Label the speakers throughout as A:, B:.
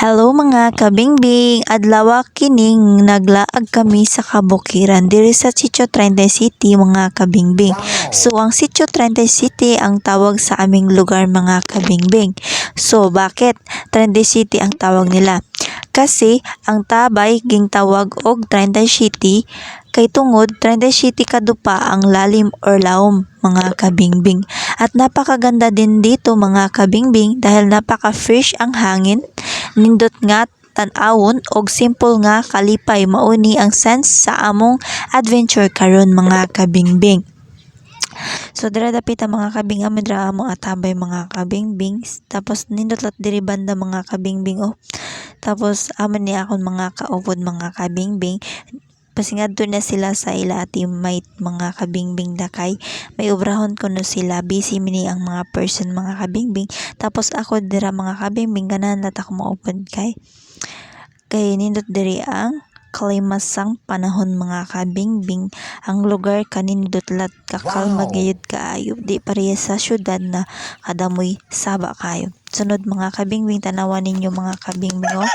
A: Hello mga kabingbing, adlaw kining naglaag kami sa kabukiran diri sa Sitio 30 City mga kabingbing. So ang Sitio 30 City ang tawag sa aming lugar mga kabingbing. So bakit 30 City ang tawag nila? Kasi ang Tabay ging tawag og 30 City kay tungod 30 City kadupa ang lalim or lawom mga kabingbing. At napakaganda din dito mga kabingbing dahil napaka-fresh ang hangin, nindot nga tan-awon og simple nga kalipay mauni ang sense sa among adventure karon mga kabingbing. So dira dapit ang mga kabing amin dira among atabay mga kabingbing. Tapos nindot lat diri banda mga kabingbing oh. Tapos aman ni akon mga kaupod mga kabingbing. Pasingadto na sila sa ila teammate mga kabingbing dakay. May obrahon ko no sila, busy mini ang mga person mga kabingbing. Tapos ako dira mga kabingbing ganan lat ako maupod kay nindot diri ang kalimasang panahon mga kabingbing. Ang lugar kanindot lat kakalma gayud kaayo, di pareha sa syudad na kadamoy saba kayo. Sunod mga kabingbing, tanawan ninyo mga kabingbing oh.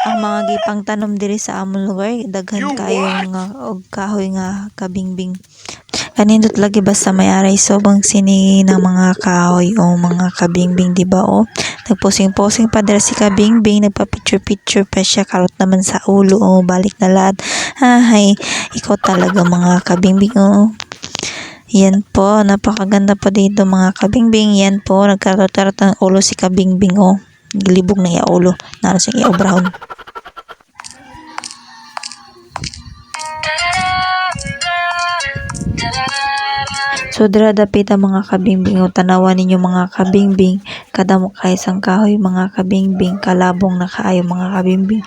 A: Ang mga gipang tanom diri sa among lugar daghan kayo nga og kahoy nga kabingbing. Kanindot lagi basta may aray sobang sini ng mga kahoy o mga kabingbing, di ba oh. Nagposing-posing pa dira si kabingbing, nagpa-picture-picture pa siya, karot naman sa ulo oh, balik na lahat. Ay, ikaw talaga mga kabingbing oh. Yan po, napakaganda pa dito mga kabingbing. Yan po, nagkarot-karot ang ulo si kabingbing oh. Gilibog na iya ulo, naras yung iya brown. So dira dapit ang mga kabingbing o tanawan ninyo mga kabingbing, kadamo kay sang kahoy mga kabingbing, kalabong na kaayo mga kabingbing.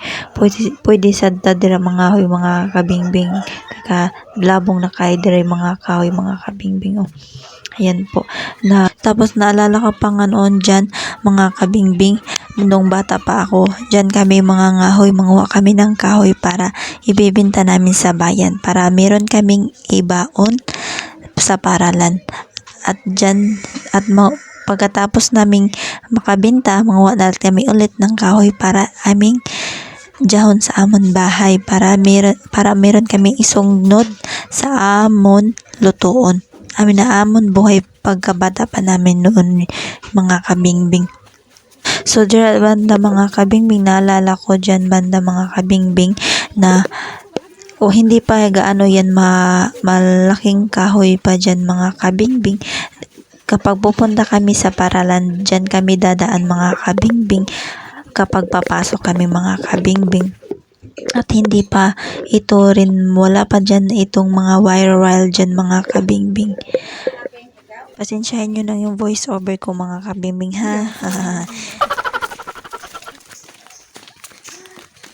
A: Pwede sadta dira mga hoy mga kabingbing, labong na kay dira mga kahoy mga kabingbing oh. Ayan po. Tapos naalala ko pa nga noon dyan mga kabingbing, nung bata pa ako, dyan kami mga ngahoy, manguha kami ng kahoy para ibibenta namin sa bayan, para meron kaming ibaon sa paralan. At dyan, pagkatapos naming makabenta, manguha na kami ulit ng kahoy para aming jahon sa amon bahay, para meron kaming isungnod sa amon lutuon. Amin na amon buhay pagkabata pa namin noon mga kabingbing. So dira banda mga kabingbing, naalala ko dyan banda mga kabingbing na hindi pa gaano yan malaking kahoy pa dyan mga kabingbing. Kapag pupunta kami sa paralan, dyan kami dadaan mga kabingbing kapag papasok kami mga kabingbing. At hindi pa ito rin, wala pa dyan itong mga viral dyan mga kabingbing. Pasensyahin nyo na yung voice over ko mga kabingbing ha.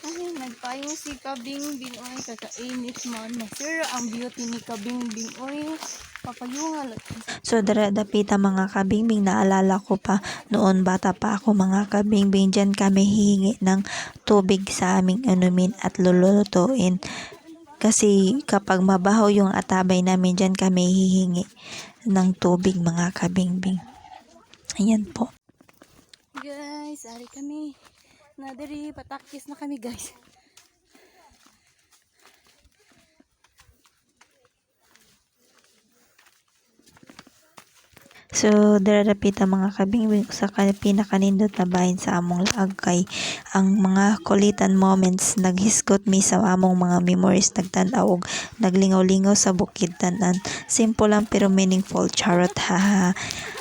B: Ay, nagpayo si kabingbing oy, kakainit man. Masira ang beauty ni kabingbing oy. Papayungal.
A: So dapita mga kabingbing, naalala ko pa noon bata pa ako mga kabingbing, dyan kami hihingi ng tubig sa aming inumin at lulutuin. Kasi kapag mabaho yung atabay namin, dyan kami hihingi ng tubig mga kabingbing. Ayan po.
B: Guys, ari kami. Nadiri, patakis na kami guys.
A: So dapit ang mga kabingbing sa pinakanindot na bahin sa among laag kay ang mga kulitan moments, naghisgot mi sa among mga memories, nagtan-aw og naglingaw-lingaw sa bukid tanan. Simple lang pero meaningful, charot ha.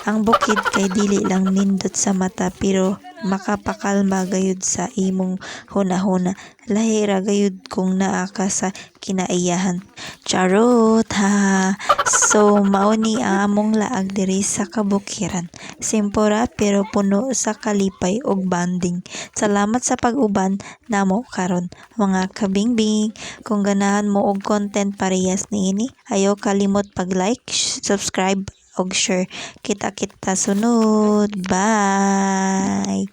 A: Ang bukid kay dili lang nindot sa mata pero makapakalma gayud sa imong hunahuna. Lahira gayud kung naa ka sa kinaiyahan. Charot ha. So mauni ang among laag diri sa kabukiran. Simpora pero puno sa kalipay ug banding. Salamat sa pag-uban namo karon mga kabingbing. Kung ganahan mo og content parehas niini, ayaw kalimot pag-like, subscribe og share. Kita-kita sunod. Bye.